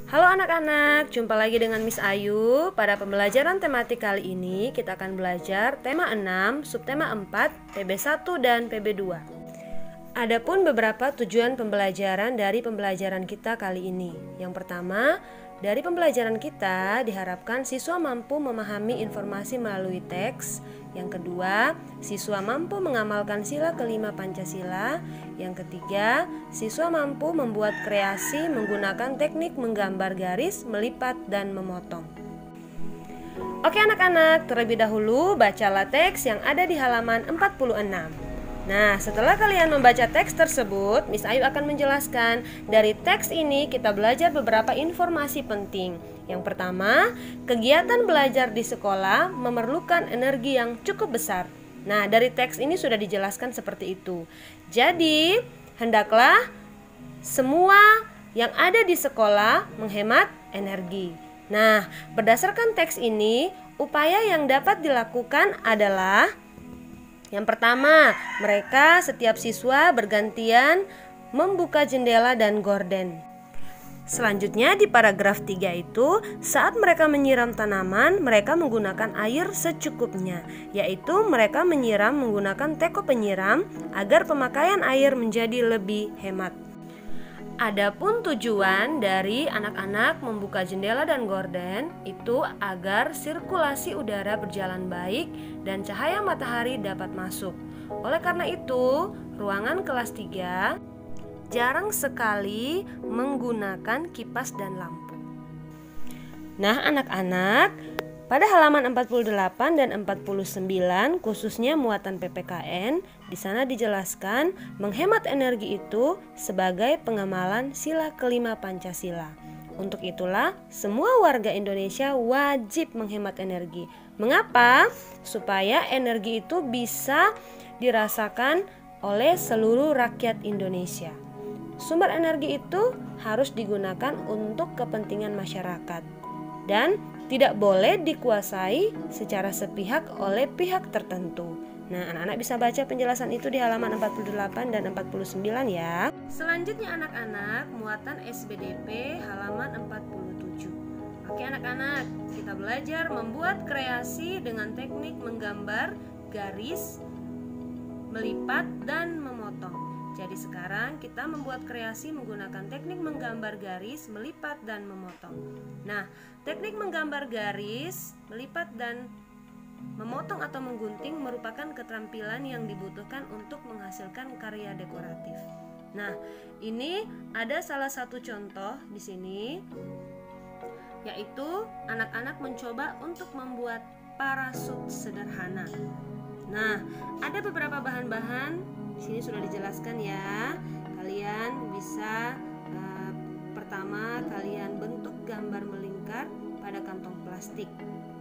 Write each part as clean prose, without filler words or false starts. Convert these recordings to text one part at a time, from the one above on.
Halo anak-anak, jumpa lagi dengan Miss Ayu. Pada pembelajaran tematik kali ini kita akan belajar tema 6, subtema 4, PB1 dan PB2. Adapun beberapa tujuan pembelajaran dari pembelajaran kita kali ini. Yang pertama, dari pembelajaran kita diharapkan siswa mampu memahami informasi melalui teks. Yang kedua, siswa mampu mengamalkan sila kelima Pancasila. Yang ketiga, siswa mampu membuat kreasi menggunakan teknik menggambar garis, melipat, dan memotong. Oke anak-anak, terlebih dahulu bacalah teks yang ada di halaman 46. Nah, setelah kalian membaca teks tersebut, Miss Ayu akan menjelaskan. Dari teks ini kita belajar beberapa informasi penting. Yang pertama, kegiatan belajar di sekolah memerlukan energi yang cukup besar. Nah, dari teks ini sudah dijelaskan seperti itu. Jadi, hendaklah semua yang ada di sekolah menghemat energi. Nah, berdasarkan teks ini, upaya yang dapat dilakukan adalah yang pertama, mereka setiap siswa bergantian membuka jendela dan gorden. Selanjutnya di paragraf 3 itu, saat mereka menyiram tanaman, mereka menggunakan air secukupnya, yaitu mereka menyiram menggunakan teko penyiram agar pemakaian air menjadi lebih hemat. Adapun tujuan dari anak-anak membuka jendela dan gorden itu agar sirkulasi udara berjalan baik dan cahaya matahari dapat masuk. Oleh karena itu, ruangan kelas 3 jarang sekali menggunakan kipas dan lampu. Nah, anak-anak, pada halaman 48 dan 49 khususnya muatan PPKN, di sana dijelaskan menghemat energi itu sebagai pengamalan sila kelima Pancasila. Untuk itulah semua warga Indonesia wajib menghemat energi. Mengapa? Supaya energi itu bisa dirasakan oleh seluruh rakyat Indonesia. Sumber energi itu harus digunakan untuk kepentingan masyarakat dan tidak boleh dikuasai secara sepihak oleh pihak tertentu. Nah, anak-anak bisa baca penjelasan itu di halaman 48 dan 49 ya. Selanjutnya anak-anak, muatan SBDP halaman 47. Oke anak-anak, kita belajar membuat kreasi dengan teknik menggambar, garis, melipat, dan memotong. Jadi sekarang kita membuat kreasi menggunakan teknik menggambar garis, melipat, dan memotong. Nah, teknik menggambar garis, melipat, dan memotong atau menggunting merupakan keterampilan yang dibutuhkan untuk menghasilkan karya dekoratif. Nah, ini ada salah satu contoh di sini, yaitu anak-anak mencoba untuk membuat parasut sederhana. Nah, ada beberapa bahan-bahan di sini sudah dijelaskan ya. Kalian bisa pertama kalian bentuk gambar melingkar pada kantong plastik.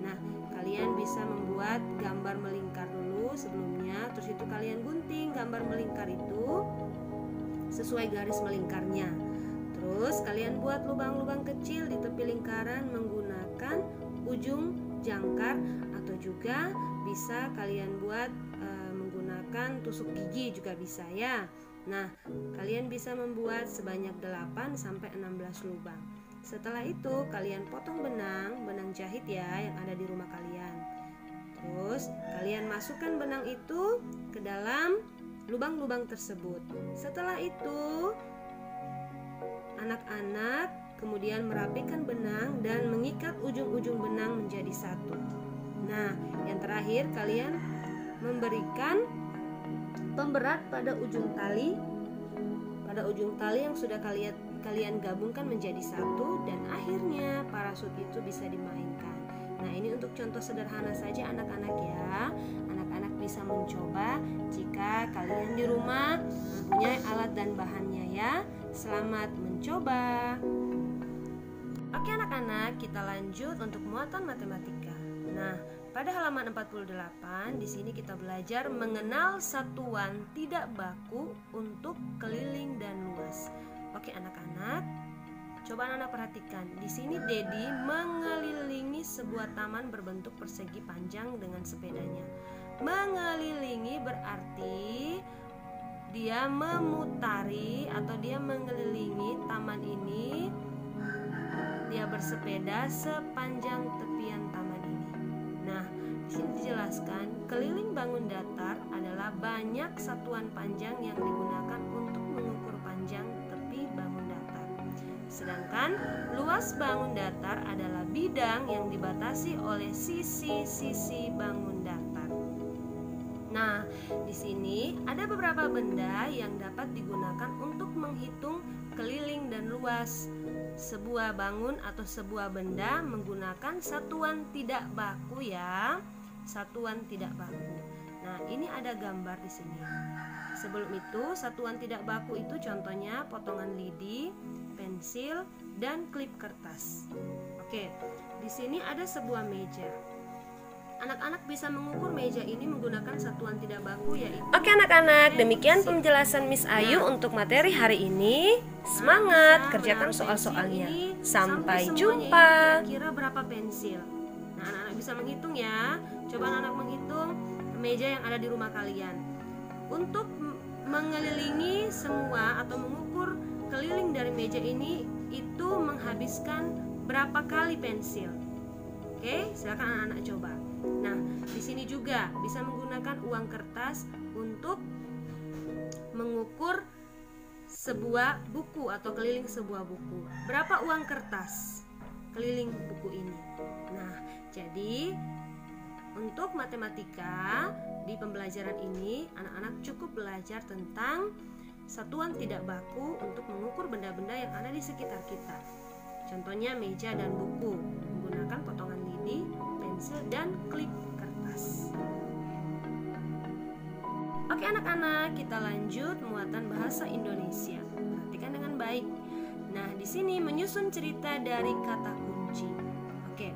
Nah, kalian bisa membuat gambar melingkar dulu sebelumnya, terus itu kalian gunting gambar melingkar itu sesuai garis melingkarnya. Terus kalian buat lubang-lubang kecil di tepi lingkaran menggunakan ujung jangkar, atau juga bisa kalian buat menggunakan tusuk gigi juga bisa ya. Nah, kalian bisa membuat sebanyak 8 sampai 16 lubang. Setelah itu kalian potong benang jahit ya yang ada di rumah kalian. Terus kalian masukkan benang itu ke dalam lubang-lubang tersebut. Setelah itu anak-anak kemudian merapikan benang dan mengikat ujung-ujung benang menjadi satu. Nah, yang terakhir kalian memberikan pemberat pada ujung tali yang sudah kalian gabungkan menjadi satu, dan akhirnya parasut itu bisa dimainkan. Nah, ini untuk contoh sederhana saja anak-anak ya. Anak-anak bisa mencoba jika kalian di rumah mempunyai alat dan bahannya ya. Selamat mencoba. Oke anak-anak, kita lanjut untuk muatan matematika. Nah, pada halaman 48 di sini kita belajar mengenal satuan tidak baku untuk keliling dan luas. Oke anak-anak, coba anak-anak perhatikan. Di sini Dedi mengelilingi sebuah taman berbentuk persegi panjang dengan sepedanya. Mengelilingi berarti dia memutari atau dia mengelilingi taman ini dia bersepeda sepanjang tepian taman ini. Nah, di sini dijelaskan keliling bangun datar adalah banyak satuan panjang yang digunakan untuk mengukur panjang tepi bangun datar. Sedangkan luas bangun datar adalah bidang yang dibatasi oleh sisi-sisi bangun datar. Nah, di sini ada beberapa benda yang dapat digunakan untuk menghitung keliling dan luas sebuah bangun atau sebuah benda menggunakan satuan tidak baku ya. Satuan tidak baku. Nah, ini ada gambar di sini. Sebelum itu, satuan tidak baku itu contohnya potongan lidi, pensil, dan klip kertas. Oke, di sini ada sebuah meja. Anak-anak bisa mengukur meja ini menggunakan satuan tidak baku yaitu. Oke anak-anak, demikian penjelasan Miss Ayu untuk materi hari ini. Semangat, kerjakan soal-soalnya. Sampai jumpa. Kira berapa pensil? Nah, anak-anak bisa menghitung ya. Coba anak-anak menghitung meja yang ada di rumah kalian. Untuk mengelilingi semua atau mengukur keliling dari meja ini itu menghabiskan berapa kali pensil? Oke, silakan anak-anak coba. Nah, di sini juga bisa menggunakan uang kertas untuk mengukur sebuah buku atau keliling sebuah buku. Berapa uang kertas keliling buku ini? Nah, jadi untuk matematika di pembelajaran ini anak-anak cukup belajar tentang satuan tidak baku untuk mengukur benda-benda yang ada di sekitar kita. Contohnya meja dan buku menggunakan potongan lidi, pensil, dan klip kertas. Oke anak-anak, kita lanjut muatan bahasa Indonesia. Perhatikan dengan baik. Nah, di sini menyusun cerita dari kata kunci. Oke.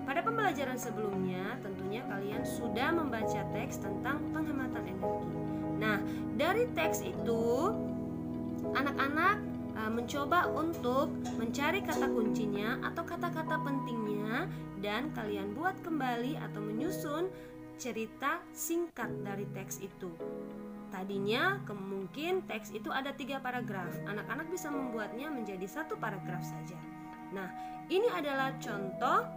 Pada pembelajaran sebelumnya, tentunya kalian sudah membaca teks tentang penghematan energi. Nah, dari teks itu anak-anak mencoba untuk mencari kata kuncinya atau kata-kata pentingnya dan kalian buat kembali atau menyusun cerita singkat dari teks itu. Tadinya mungkin teks itu ada 3 paragraf. Anak-anak bisa membuatnya menjadi 1 paragraf saja. Nah, ini adalah contoh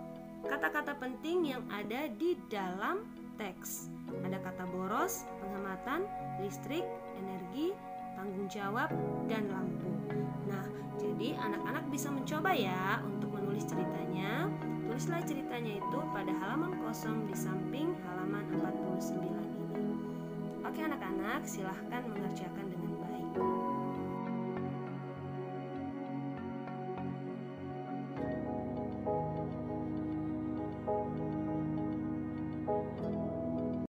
kata-kata penting yang ada di dalam teks. Ada kata boros, penghematan, listrik, energi, tanggung jawab, dan lampu. Nah, jadi anak-anak bisa mencoba ya untuk menulis ceritanya. Tulislah ceritanya itu pada halaman kosong di samping halaman 49 ini. Oke anak-anak, silahkan mengerjakan dengan